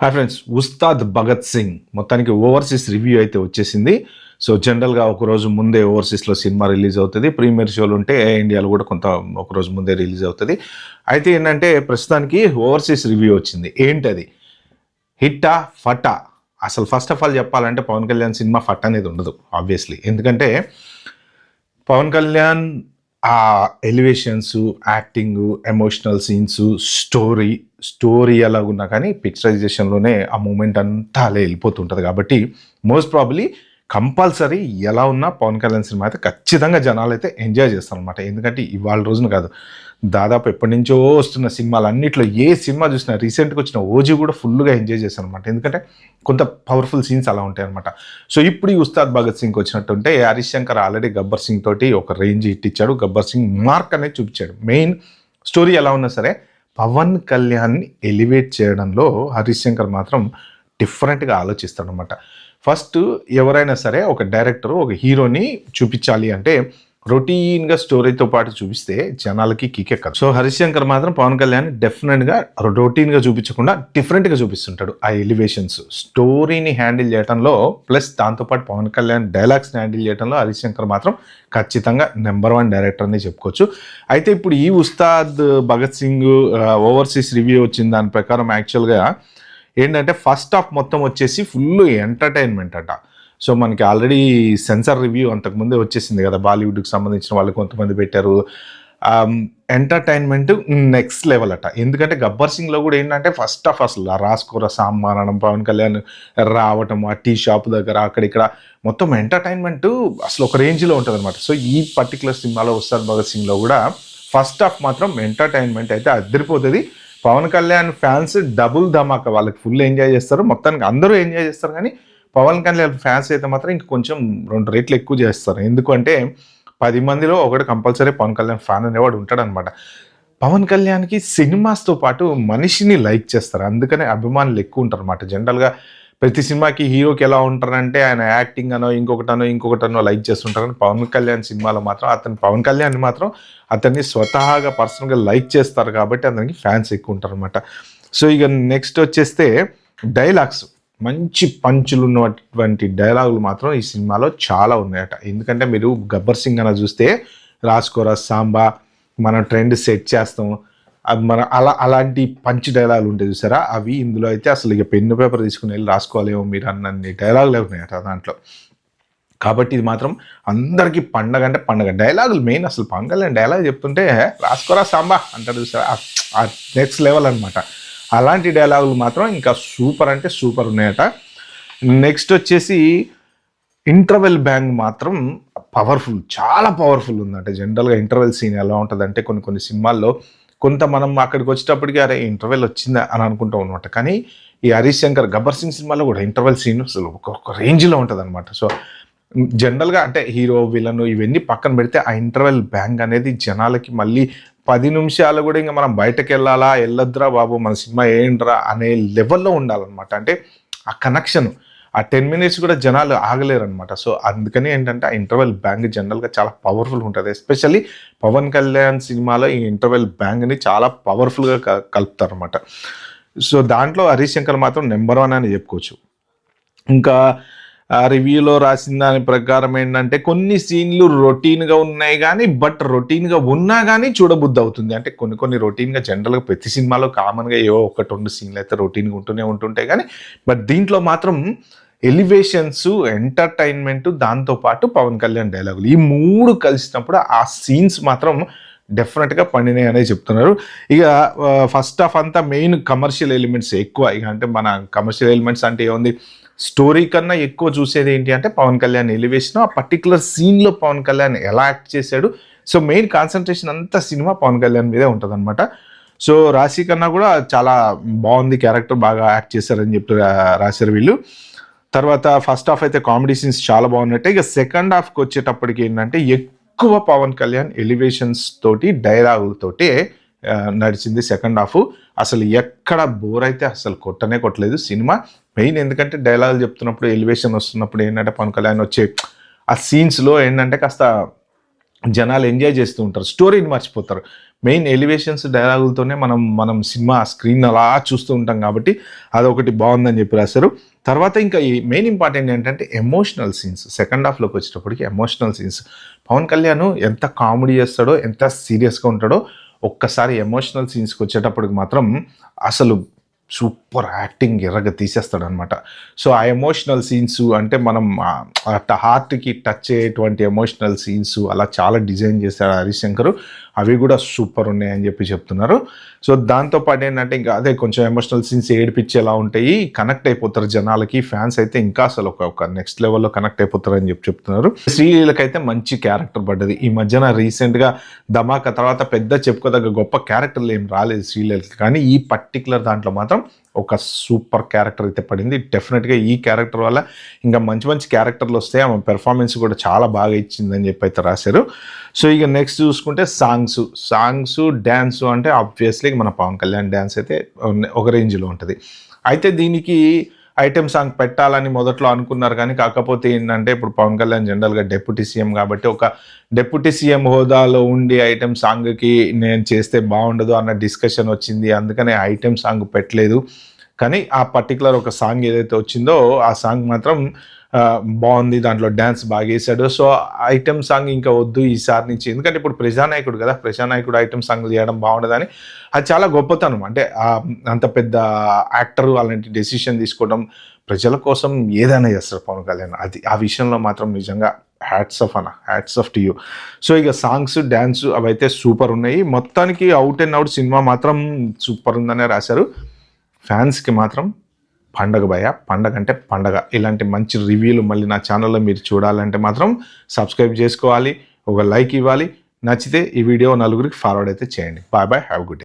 Hi friends, Ustaad Bhagat Singh మొత్తానికి overseas review అయితే వచ్చేసింది. సో జనరల్గా ఒకరోజు ముందే ఓవర్సీస్లో సినిమా రిలీజ్ అవుతుంది. ప్రీమియర్ షోలు ఉంటే ఇండియాలో కూడా ఒకరోజు ముందే రిలీజ్ అవుతుంది. అయితే ఏంటంటే ప్రస్తుతానికి ఓవర్సీస్ రివ్యూ వచ్చింది. ఏంటది? హిట్టా ఫటా? అసలు ఫస్ట్ ఆఫ్ ఆల్ చెప్పాలంటే పవన్ కళ్యాణ్ సినిమా ఫట్ అనేది ఉండదు ఆబ్వియస్లీ. ఎందుకంటే పవన్ కళ్యాణ్ ఆ elevations, acting, emotional scenes, story ఎలాగున్నా కానీ పిక్చరైజేషన్లోనే ఆ మూమెంట్ అంతా అలా వెళ్ళిపోతుంటుంది. కాబట్టి మోస్ట్ ప్రాబబ్లీ కంపల్సరీ ఎలా ఉన్నా పవన్ కళ్యాణ్ సినిమా అయితే ఖచ్చితంగా జనాలు అయితే ఎంజాయ్ చేస్తారు అనమాట. ఎందుకంటే ఇవాళ రోజున కాదు, దాదాపు ఎప్పటి నుంచో వస్తున్న సినిమాలు అన్నింటిలో ఏ సినిమా చూసినా, రీసెంట్గా వచ్చిన ఓజీ కూడా ఫుల్గా ఎంజాయ్ చేశాను అనమాట. ఎందుకంటే కొంత పవర్ఫుల్ సీన్స్ అలా ఉంటాయి అనమాట. సో ఇప్పుడు ఈ ఉస్తాద్ భగత్ సింగ్ వచ్చినట్టుంటే హరీష్ శంకర్ ఆల్రెడీ గబ్బర్ సింగ్ తోటి ఒక రేంజ్ హిట్ ఇచ్చాడు. గబ్బర్ సింగ్ మార్క్ అనేది చూపించాడు. మెయిన్ స్టోరీ ఎలా ఉన్నా సరే పవన్ కళ్యాణ్ని ఎలివేట్ చేయడంలో హరీష్ శంకర్ మాత్రం డిఫరెంట్గా ఆలోచిస్తాడు అనమాట. ఫస్ట్ ఎవరైనా సరే ఒక డైరెక్టర్ ఒక హీరోని చూపించాలి అంటే రొటీన్గా స్టోరీతో పాటు చూపిస్తే జనాలకి కికెక్కదు. సో హరీష్ శంకర్ మాత్రం పవన్ కళ్యాణ్ డెఫినెట్గా రొటీన్గా చూపించకుండా డిఫరెంట్గా చూపిస్తుంటాడు. ఆ ఎలివేషన్స్ స్టోరీని హ్యాండిల్ చేయడంలో ప్లస్ దాంతోపాటు పవన్ కళ్యాణ్ డైలాగ్స్ని హ్యాండిల్ చేయడంలో హరీష్ శంకర్ మాత్రం ఖచ్చితంగా నెంబర్ 1 డైరెక్టర్ అని చెప్పుకోవచ్చు. అయితే ఇప్పుడు ఈ ఉస్తాద్ భగత్ సింగ్ ఓవర్సీస్ రివ్యూ వచ్చిన దాని ప్రకారం యాక్చువల్గా ఏంటంటే ఫస్ట్ హాఫ్ మొత్తం వచ్చేసి ఫుల్ ఎంటర్టైన్మెంట్ అట. సో మనకి ఆల్రెడీ సెన్సార్ రివ్యూ అంతకుముందే వచ్చేసింది కదా, బాలీవుడ్కి సంబంధించిన వాళ్ళు కొంతమంది పెట్టారు. ఎంటర్టైన్మెంట్ నెక్స్ట్ లెవెల్ అట. ఎందుకంటే గబ్బర్ సింగ్లో కూడా ఏంటంటే ఫస్ట్ ఆఫ్ అసలు రాసుకోర సాంబానడం, పవన్ కళ్యాణ్ రావటం ఆ టీ షాప్ దగ్గర అక్కడిక్కడ మొత్తం ఎంటర్టైన్మెంట్ అసలు ఒక రేంజ్లో ఉంటుంది అనమాట. సో ఈ పర్టికులర్ సినిమాలో ఉస్తాద్ భగత్ సింగ్లో కూడా ఫస్ట్ హాఫ్ మాత్రం ఎంటర్టైన్మెంట్ అయితే అదిరిపోతుంది. పవన్ కళ్యాణ్ ఫ్యాన్స్ డబుల్ ధమాకా, వాళ్ళకి ఫుల్ ఎంజాయ్ చేస్తారు. మొత్తానికి అందరూ ఎంజాయ్ చేస్తారు, కానీ పవన్ కళ్యాణ్ ఫ్యాన్స్ అయితే మాత్రం ఇంక కొంచెం 2 రెట్లు ఎక్కువ చేస్తారు. ఎందుకంటే 10 మందిలో ఒకటి కంపల్సరీ పవన్ కళ్యాణ్ ఫ్యాన్ అనేవాడు ఉంటాడనమాట. పవన్ కళ్యాణ్కి సినిమాస్తో పాటు మనిషిని లైక్ చేస్తారు, అందుకనే అభిమానులు ఎక్కువ ఉంటారు అనమాట. జనరల్గా ప్రతి సినిమాకి హీరోకి ఎలా ఉంటారంటే ఆయన యాక్టింగ్ అనో ఇంకొకటనో లైక్ చేస్తుంటారు. కానీ పవన్ కళ్యాణ్ సినిమాలో మాత్రం పవన్ కళ్యాణ్ మాత్రం అతన్ని స్వతహాగా పర్సనల్గా లైక్ చేస్తారు, కాబట్టి అతనికి ఫ్యాన్స్ ఎక్కువ ఉంటారు అనమాట. సో ఇక నెక్స్ట్ వచ్చేస్తే డైలాగ్స్, మంచి పంచులు ఉన్నటువంటి డైలాగులు మాత్రం ఈ సినిమాలో చాలా ఉన్నాయట. ఎందుకంటే మీరు గబ్బర్ సింగ్ అన్న చూస్తే రాసుకోరా సాంబా, మనం ట్రెండ్ సెట్ చేస్తాం, అది మన అలాంటి పంచ్ డైలాగులు ఉంటాయి చూసారా, అవి ఇందులో అయితే అసలు ఇక పెన్ను పేపర్ తీసుకుని వెళ్ళి రాసుకోవాలేమో మీరు అన్నీ డైలాగులు ఉన్నాయట దాంట్లో. కాబట్టి ఇది మాత్రం అందరికీ పండగ అంటే పండగ. డైలాగులు మెయిన్, అసలు పవన్ కళ్యాణ్ డైలాగ్ చెప్తుంటే రాసుకోరా సాంబా అంటారు చూసారా, నెక్స్ట్ లెవెల్ అనమాట. అలాంటి డైలాగులు మాత్రం ఇంకా సూపర్ అంటే సూపర్ ఉన్నాయట. నెక్స్ట్ వచ్చేసి ఇంటర్వెల్ బ్యాంగ్ మాత్రం పవర్ఫుల్, చాలా పవర్ఫుల్ ఉందంట. జనరల్గా ఇంటర్వెల్ సీన్ ఎలా ఉంటుందంటే కొన్ని సినిమాల్లో మనం అక్కడికి వచ్చేటప్పటికి అరే ఇంటర్వెల్ వచ్చిందా అని అనుకుంటాం అనమాట. కానీ ఈ హరీష్ శంకర్ గబ్బర్ సింగ్ సినిమాలో కూడా ఇంటర్వెల్ సీన్ అసలు ఒక రేంజ్లో ఉంటుంది అనమాట. సో జనరల్గా అంటే హీరో విలన్ ఇవన్నీ పక్కన పెడితే ఆ ఇంటర్వెల్ బ్యాంగ్ అనేది జనాలకి మళ్ళీ 10 నిమిషాలు కూడా ఇంకా మనం బయటకు వెళ్ళొద్దురా బాబు మన సినిమా ఏంట్రా అనే లెవెల్లో ఉండాలన్నమాట. అంటే ఆ కనెక్షన్, ఆ 10 మినిట్స్ కూడా జనాలు ఆగలేరు అనమాట. సో అందుకని ఏంటంటే ఆ ఇంటర్వెల్ బ్యాంగ్ జనరల్గా చాలా పవర్ఫుల్ ఉంటుంది. ఎస్పెషల్లీ పవన్ కళ్యాణ్ సినిమాలో ఈ ఇంటర్వెల్ బ్యాంగ్ని చాలా పవర్ఫుల్గా కలుపుతారు అనమాట. సో దాంట్లో హరీష్ శంకర్ మాత్రం నెంబర్ 1 అని చెప్పుకోవచ్చు. ఇంకా ఆ రివ్యూలో రాసిన దాని ప్రకారం ఏంటంటే కొన్ని సీన్లు రొటీన్గా ఉన్నాయి కానీ బట్ రొటీన్గా ఉన్నా కానీ చూడబుద్ధి అవుతుంది. అంటే కొన్ని రొటీన్గా జనరల్గా ప్రతి సినిమాలో కామన్గా ఏవో 1-2 సీన్లు అయితే రొటీన్గా ఉంటుంటాయి, కానీ బట్ దీంట్లో మాత్రం ఎలివేషన్స్, ఎంటర్టైన్మెంట్, దాంతోపాటు పవన్ కళ్యాణ్ డైలాగులు ఈ 3 కలిసినప్పుడు ఆ సీన్స్ మాత్రం డెఫినెట్గా పండినాయి అనేది చెప్తున్నారు. ఇక ఫస్ట్ హాఫ్ అంతా మెయిన్ కమర్షియల్ ఎలిమెంట్స్ ఎక్కువ. ఇక అంటే మన కమర్షియల్ ఎలిమెంట్స్ అంటే ఏముంది, స్టోరీ కన్నా ఎక్కువ చూసేది ఏంటి అంటే పవన్ కళ్యాణ్ ఎలివేషన్, ఆ పర్టికులర్ సీన్లో పవన్ కళ్యాణ్ ఎలా యాక్ట్ చేశాడు. సో మెయిన్ కాన్సన్ట్రేషన్ అంతా సినిమా పవన్ కళ్యాణ్ మీదే ఉంటుంది అనమాట. సో రాశి కన్నా కూడా చాలా బాగుంది, క్యారెక్టర్ బాగా యాక్ట్ చేశారని చెప్పి రాశారు వీళ్ళు. తర్వాత ఫస్ట్ హాఫ్ అయితే కామెడీ సీన్స్ చాలా బాగున్నట్టే. ఇక సెకండ్ హాఫ్కి వచ్చేటప్పటికి ఏంటంటే ఎక్కువ పవన్ కళ్యాణ్ ఎలివేషన్స్ తోటి డైలాగులతోటి నడిచింది సెకండ్ హాఫ్. అసలు ఎక్కడ బోర్ అయితే అసలు కొట్టలేదు సినిమా. మెయిన్ ఎందుకంటే డైలాగులు చెప్తున్నప్పుడు ఎలివేషన్ వస్తున్నప్పుడు ఏంటంటే పవన్ కళ్యాణ్ వచ్చే ఆ సీన్స్లో ఏంటంటే కాస్త జనాలు ఎంజాయ్ చేస్తూ ఉంటారు. స్టోరీని మర్చిపోతారు. మెయిన్ ఎలివేషన్స్, డైలాగులతోనే మనం సినిమా స్క్రీన్ అలా చూస్తూ ఉంటాం కాబట్టి అదొకటి బాగుందని చెప్పి రాశారు. తర్వాత ఇంకా ఈ మెయిన్ ఇంపార్టెంట్ ఏంటంటే ఎమోషనల్ సీన్స్. సెకండ్ హాఫ్‌లోకి వచ్చేటప్పటికి ఎమోషనల్ సీన్స్. పవన్ కళ్యాణ్ ఎంత కామెడీ చేస్తాడో, ఎంత సీరియస్‌గా ఉంటాడో, ఒక్కసారి ఎమోషనల్ సీన్స్‌కి వచ్చేటప్పటికి మాత్రం అసలు సూపర్ యాక్టింగ్ ఎర్రగా తీసేస్తాడనమాట. సో, ఆ ఎమోషనల్ సీన్స్ అంటే మనం హార్ట్‌కి టచ్ అయ్యేటువంటి ఎమోషనల్ సీన్స్ అలా చాలా డిజైన్ చేశాడు హరీశ్శంకర్. అవి కూడా సూపర్ ఉన్నాయని చెప్పి చెప్తున్నారు. సో, దాంతో పాటు ఏంటంటే ఇంకా అదే కొంచెం ఎమోషనల్ సీన్స్ ఏడిపించేలా ఉంటాయి. కనెక్ట్ అయిపోతారు జనాలకి. ఫ్యాన్స్ అయితే ఇంకా అసలు ఒక నెక్స్ట్ లెవెల్‌లో కనెక్ట్ అయిపోతారని చెప్తున్నారు. శ్రీలీలకైతే మంచి క్యారెక్టర్ పడ్డది. ఈ మధ్యన రీసెంట్‌గా 'ధమాకా' తర్వాత పెద్ద చెప్పుకోదగ్గ గొప్ప క్యారెక్టర్లు ఏం రాలేదు శ్రీలీలకి. కానీ ఈ పర్టిక్యులర్ దాంట్లో మాత్రం ఒక సూపర్ క్యారెక్టర్ అయితే పడింది. డెఫినెట్‌గా ఈ క్యారెక్టర్ వల్ల ఇంకా మంచి మంచి క్యారెక్టర్లు వస్తాయి. ఆమె పెర్ఫార్మెన్స్ కూడా చాలా బాగా ఇచ్చిందని చెప్పి అయితే రాశారు. సో, ఇక నెక్స్ట్ చూసుకుంటే సాంగ్స్, డ్యాన్స్ అంటే ఆబ్వియస్లీ మన పవన్ కళ్యాణ్ డ్యాన్స్ అయితే ఒక రేంజ్‌లో ఉంటది. అయితే దీనికి ఐటెమ్ సాంగ్ పెట్టాలని మొదట్లో అనుకున్నారు కానీ, కాకపోతే ఏంటంటే ఇప్పుడు పవన్ కళ్యాణ్ జనరల్‌గా డిప్యూటీ సీఎం కాబట్టి ఒక డిప్యూటీ సీఎం హోదాలో ఉండి ఐటెమ్ సాంగ్‌కి నేను చేస్తే బాగుండదు అన్న డిస్కషన్ వచ్చింది. అందుకనే ఐటెమ్ సాంగ్ పెట్టలేదు. కానీ ఆ పర్టిక్యులర్ ఒక సాంగ్ ఏదైతే వచ్చిందో ఆ సాంగ్ మాత్రం బాగుంది. దాంట్లో డ్యాన్స్ బాగా వేశాడు. సో, ఐటెమ్ సాంగ్ ఇంకా వద్దు ఈసారి నుంచి. ఎందుకంటే ఇప్పుడు ప్రజానాయకుడు కదా! ప్రజానాయకుడు ఐటెమ్ సాంగ్లు చేయడం బాగుండదని అది చాలా గొప్పతనం. అంటే అంత పెద్ద యాక్టర్ అలాంటి డెసిషన్ తీసుకోవడం, ప్రజల కోసం ఏదైనా చేస్తారు పవన్ కళ్యాణ్. అది ఆ విషయంలో మాత్రం నిజంగా hats off to you. So, ఇక సాంగ్స్, డాన్స్ అవైతే సూపర్ ఉన్నాయి. మొత్తానికి అవుట్ అండ్ అవుట్ సినిమా మాత్రం సూపర్ ఉందనే రాశారు. ఫ్యాన్స్‌కి మాత్రం పండగ భయ్యా. పండగ అంటే పండగ. ఇలాంటి మంచి రివ్యూలు మళ్ళీ నా ఛానల్‌లో మీరు చూడాలంటే మాత్రం సబ్స్క్రైబ్ చేసుకోవాలి. ఒక లైక్ ఇవ్వాలి. నచ్చితే ఈ వీడియో నలుగురికి ఫార్వర్డ్ అయితే చేయండి. Bye bye. Have a good day.